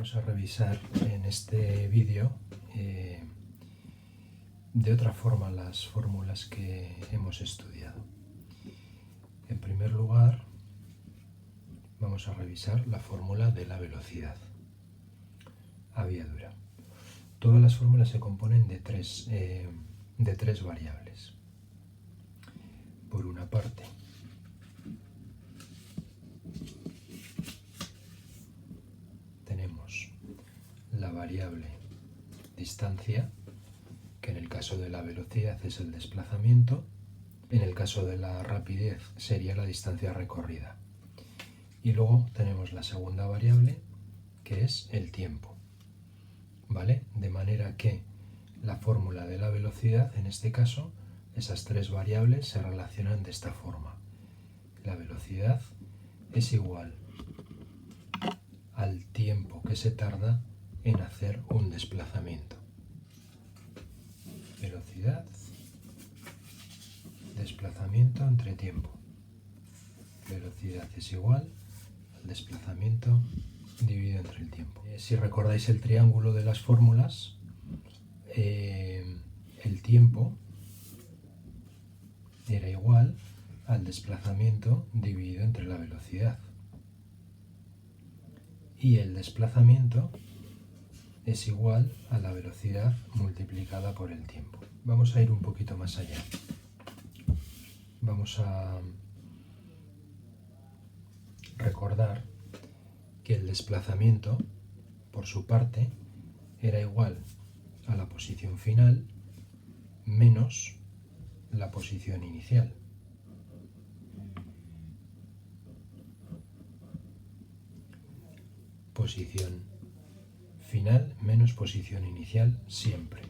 Vamos a revisar en este vídeo de otra forma las fórmulas que hemos estudiado. En primer lugar, vamos a revisar la fórmula de la velocidad a vía dura. Todas las fórmulas se componen de tres variables. Por una parte, tenemos la variable distancia, que en el caso de la velocidad es el desplazamiento, en el caso de la rapidez sería la distancia recorrida. Y luego tenemos la segunda variable, que es el tiempo. ¿Vale? De manera que la fórmula de la velocidad, en este caso, esas tres variables se relacionan de esta forma. La velocidad es igual al tiempo que se tarda en hacer un desplazamiento. Velocidad, desplazamiento entre tiempo. Velocidad es igual al desplazamiento dividido entre el tiempo. Si recordáis el triángulo de las fórmulas, el tiempo era igual al desplazamiento dividido entre la velocidad. Y el desplazamiento es igual a la velocidad multiplicada por el tiempo. Vamos a ir un poquito más allá. Vamos a recordar que el desplazamiento, por su parte, era igual a la posición final menos la posición inicial. Posición final menos posición inicial siempre.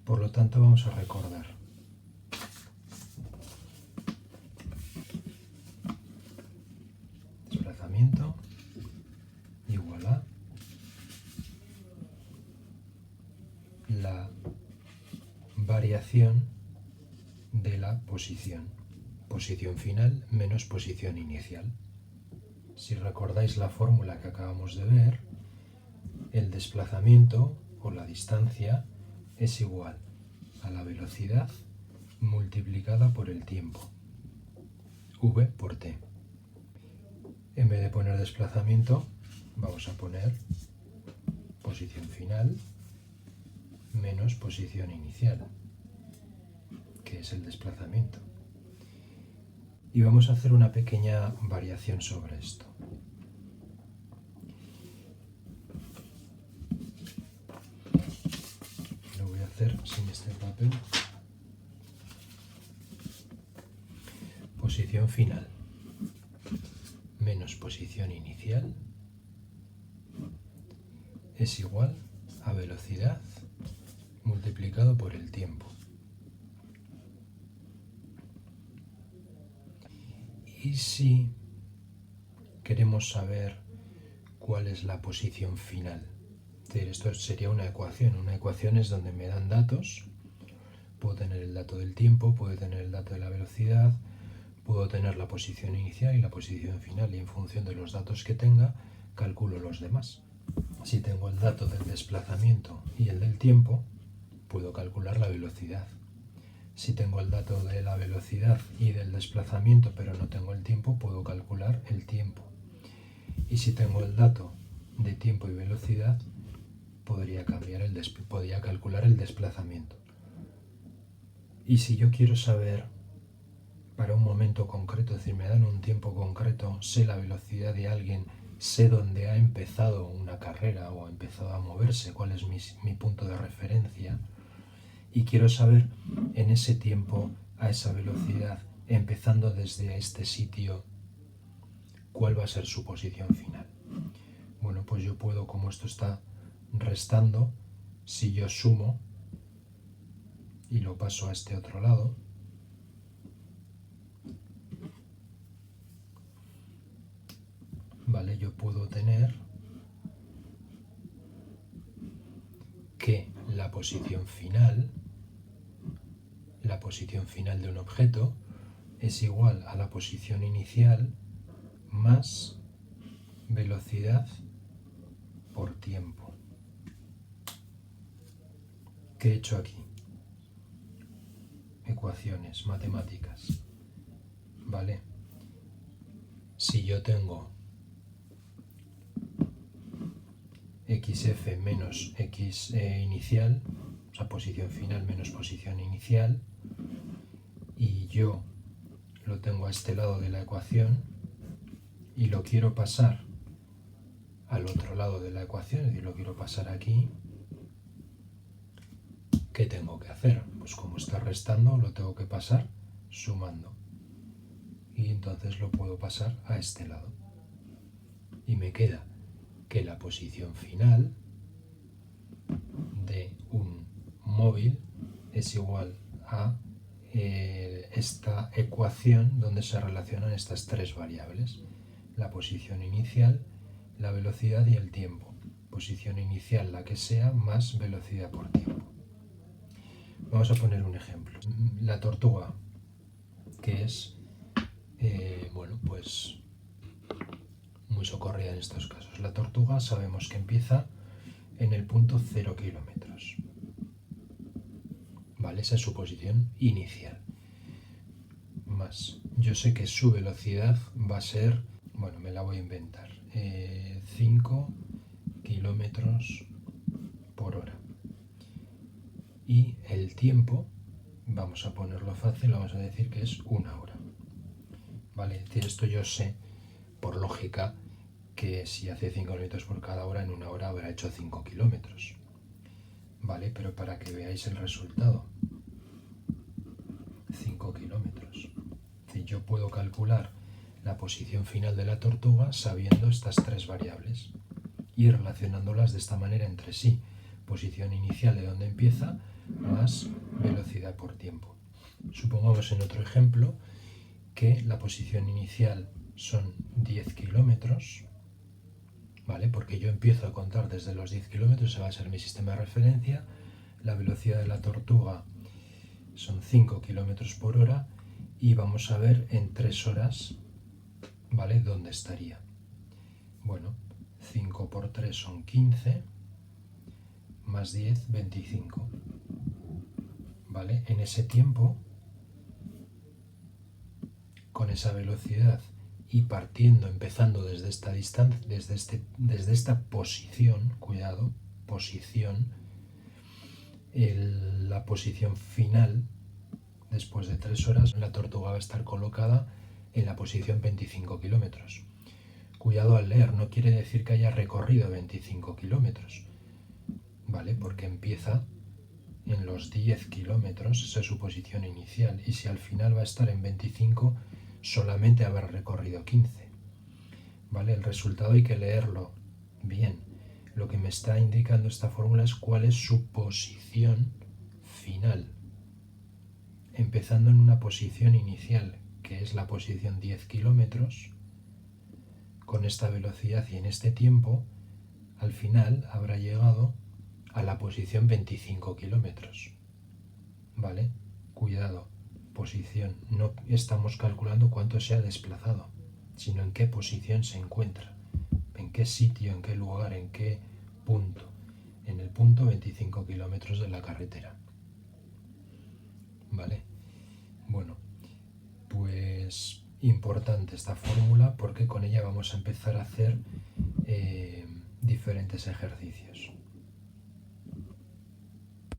Por lo tanto, vamos a recordar desplazamiento igual a la variación de la posición final menos posición inicial. Si recordáis la fórmula que acabamos de ver, el desplazamiento o la distancia es igual a la velocidad multiplicada por el tiempo, v por t. En vez de poner desplazamiento, vamos a poner posición final menos posición inicial, que es el desplazamiento. Y vamos a hacer una pequeña variación sobre esto. Lo voy a hacer sin este papel. Posición final menos posición inicial es igual a velocidad multiplicado por el tiempo. Y si queremos saber cuál es la posición final, esto sería una ecuación. Una ecuación es donde me dan datos. Puedo tener el dato del tiempo, puedo tener el dato de la velocidad, puedo tener la posición inicial y la posición final, y en función de los datos que tenga, calculo los demás. Si tengo el dato del desplazamiento y el del tiempo, puedo calcular la velocidad. Si tengo el dato de la velocidad y del desplazamiento, pero no tengo el tiempo, puedo calcular el tiempo. Y si tengo el dato de tiempo y velocidad, podría calcular el desplazamiento. Y si yo quiero saber para un momento concreto, es decir, me dan un tiempo concreto, sé la velocidad de alguien, sé dónde ha empezado una carrera o ha empezado a moverse, cuál es mi punto de referencia, y quiero saber en ese tiempo, a esa velocidad, empezando desde este sitio, cuál va a ser su posición final. Bueno, pues yo puedo, como esto está restando, si yo sumo y lo paso a este otro lado, ¿vale? Yo puedo tener que la posición final de un objeto es igual a la posición inicial más velocidad por tiempo. ¿Qué he hecho aquí? Ecuaciones matemáticas, ¿vale? Si yo tengo xf menos x inicial, o sea, posición final menos posición inicial, y yo lo tengo a este lado de la ecuación y lo quiero pasar al otro lado de la ecuación, es decir, lo quiero pasar aquí, ¿qué tengo que hacer? Pues como está restando, lo tengo que pasar sumando. Y entonces lo puedo pasar a este lado. Y me queda que la posición final de un móvil es igual a esta ecuación donde se relacionan estas tres variables: la posición inicial, la velocidad y el tiempo. Posición inicial la que sea más velocidad por tiempo. Vamos a poner un ejemplo. La tortuga, que es bueno, pues muy socorrida en estos casos. La tortuga sabemos que empieza en el punto 0 kilómetros. ¿Vale? Esa es su posición inicial. Más, yo sé que su velocidad va a ser, bueno, me la voy a inventar, 5 kilómetros por hora. Y el tiempo, vamos a ponerlo fácil, vamos a decir que es 1 hora. ¿Vale? De esto yo sé, por lógica, que si hace 5 kilómetros por cada hora, en 1 hora habrá hecho 5 kilómetros. ¿Vale? Pero para que veáis el resultado, 5 kilómetros. Yo puedo calcular la posición final de la tortuga sabiendo estas tres variables y relacionándolas de esta manera entre sí. Posición inicial de donde empieza más velocidad por tiempo. Supongamos en otro ejemplo que la posición inicial son 10 kilómetros, ¿vale? Porque yo empiezo a contar desde los 10 kilómetros, ese va a ser mi sistema de referencia. La velocidad de la tortuga son 5 kilómetros por hora y vamos a ver en 3 horas, ¿vale?, dónde estaría. Bueno, 5 por 3 son 15, más 10, 25. ¿Vale? En ese tiempo, con esa velocidad y partiendo, empezando desde esta distancia, desde esta posición, cuidado, posición, la posición final, después de 3 horas, la tortuga va a estar colocada en la posición 25 kilómetros. Cuidado al leer, no quiere decir que haya recorrido 25 kilómetros, ¿vale? Porque empieza en los 10 kilómetros, esa es su posición inicial, y si al final va a estar en 25, solamente habrá recorrido 15. ¿Vale? El resultado hay que leerlo bien. Lo que me está indicando esta fórmula es cuál es su posición final, empezando en una posición inicial, que es la posición 10 kilómetros, con esta velocidad y en este tiempo, al final habrá llegado a la posición 25 kilómetros. ¿Vale? Cuidado, posición. No estamos calculando cuánto se ha desplazado, sino en qué posición se encuentra, en qué sitio, en qué lugar, en qué punto. En el punto 25 kilómetros de la carretera. ¿Vale? Bueno, pues importante esta fórmula porque con ella vamos a empezar a hacer diferentes ejercicios.